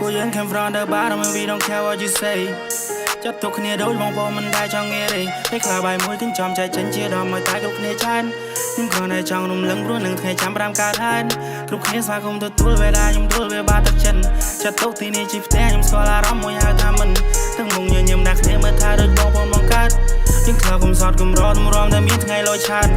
Cô dân came from the bottom and we don't care what you say. Chấp tụcគ្នាដូចបងប្អូនមិនដែលចង់ងាយទេពេលខ្លះបាយមួយគិនចំចែកចិនជាដល់មកតែគ្រប់គ្នាចានខ្ញុំគ្រាន់តែចង់រំលឹងព្រោះនឹងថ្ងៃចាំ5កើតហើយគ្រប់គ្នាស្វាគមន៍ទទួលវេលាខ្ញុំដួលវាបាត់ទឹកចិនចាត់ទុកទីនេះជាផ្ទះខ្ញុំស្គាល់អារម្មណ៍មួយហៅថាមិនទាំងមុងញញឹមដាក់គ្នាមើលថាដូចបងប្អូនបង្កើតយើងខ្លះគុំសតគុំរត់រំតែមានថ្ងៃលយឆាត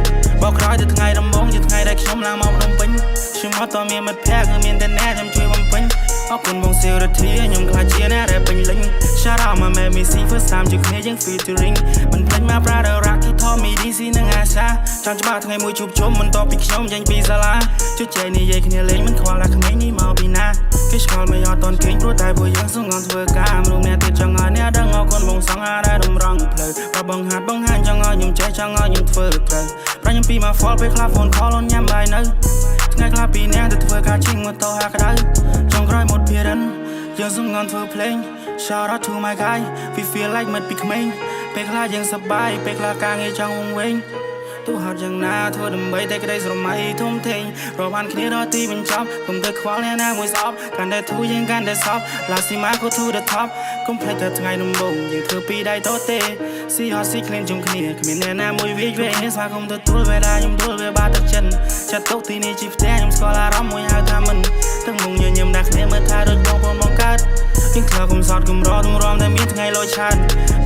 បោកក្រោយទៅថ្ងៃដំបូងជាថ្ងៃដែលខ្ញុំឡើងមកភ្នំពេញខ្ញុំអត់តមានមិត្តភក្តិគឺមានតែអ្នកខ្ញុំជួយបំពេញអរគុណបងសិរធាខ្ញុំខ្លាចជាអ្នកដែលពេញលេញ Shout out my man Missy first time ជួបគ្នាយើង featuring មិនភ្លេចមក brother Rocky Tommy DC និងអាសាចង់ច្បាស់ថ្ងៃមួយជួបជុំមិនតបពីខ្ញុំចេញពីសាលាជជែកនិយាយគ្នាលេងមិនខ្វល់ថាក្មេងនេះមកពីណាគេឆ្ងល់មិនអត់តន់គេងព្រោះតែពួកយើងសងងធ្វើការមនុស្សអ្នកទៀតចង់ឲ្យអ្នកដឹងអរគុណបងសងអាចដែលរំរងផ្លូវបើបងហាត់បងហាញចង់ឲ្យខ្ញុំចេះចង់ឲ្យខ្ញុំធ្វើត្រូវប្រាញ់ខ្ញុំពីមក fall ពេលខ្លះ phone call អូនញ៉ាំបាយនៅថ្ងៃខ្លះពីអ្នកទៅធ្វើការជិះម៉ូតូហាក្តៅចង់ក្រោយមកពីរិនយើងសងងធ្វើភ្លេង Shout out to my guy we feel like មិត្តពីក្មេងពេលខ្លះយើងសប្បាយពេលខ្លះការងារចង់វង្វេងទោះហត់យ៉ាងណាធ្វើដើម្បីតែក្តីស្រមៃធំធេងរាប់បានគ្នាដល់ទីបញ្ចប់កុំទៅខ្វល់អ្នកណាមួយស្អប់កាន់តែធូរយើងកាន់តែសប់ Last time I go to the top កុំភ្លេចតែថ្ងៃដំបូងយើងធ្វើពីដៃតទេ See hot see clean ជុំគ្នាគ្មានអ្នកណាមួយវាយវែងស្វាគមន៍ទទួលវេលាខ្ញុំដួលវាបាត់ទឹកចិនចាត់ទុកទីនេះជាផ្ទះខ្ញុំស្គាល់អារម្មណ៍មួយហៅថាមិនទាំងមុងញញឹមដាក់គ្នាមើលថាដូចបងប្អូនបង្កើតយើងខ្លះគុំសតគុំរត់រំតែមានថ្ងៃលយឆាត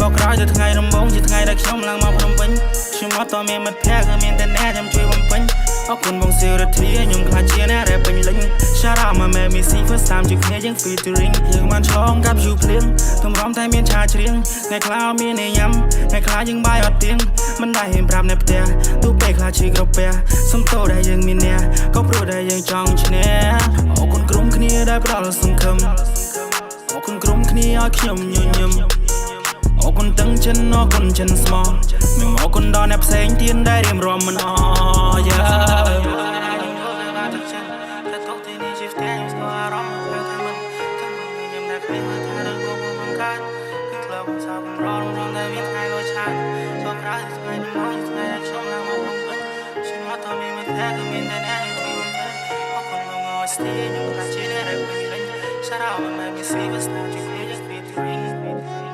បោកក្រោយទៅថ្ងៃដំបូងជាថ្ងៃដែលខ្ញុំឡើងមកភ្នំពេញខ្ញុំអត់តមានមិត្តភក្តិគឺមានតែអ្នកខ្ញុំជួយបំពេញអរគុណបងសិរធាខ្ញុំខ្លាចជាអ្នកដែលពេញលេញ Shout out my man Missy first time ជួបគ្នាយើង featuring យើងបានឆ្លងកាប់យូភ្លៀងទំរំតែមានឆាច្រៀងថ្ងៃខ្លះមានញ៉ាំថ្ងៃខ្លះយើងបាយអត់ទៀងមិនដែលហ៊ានប្រាប់អ្នកផ្ទះទូពេលខ្លះឈឺក្រពះសំទោដែលយើងមានអ្នកក៏ព្រោះតែយើងចង់ឈ្នះអរគុណក្រុមគ្នាដែលផ្ដល់សង្ឃឹមអរគុណក្រុមគ្នាឲ្យខ្ញុំញញឹមអរគុណទាំងចិនអរគុណចិនស្មោះខ្ញុំអរគុណដល់អ្នកផ្សេងទៀតដែលរៀបរាប់មិនអស់យ៉ាShout out my man, Missy, first time you play just featuring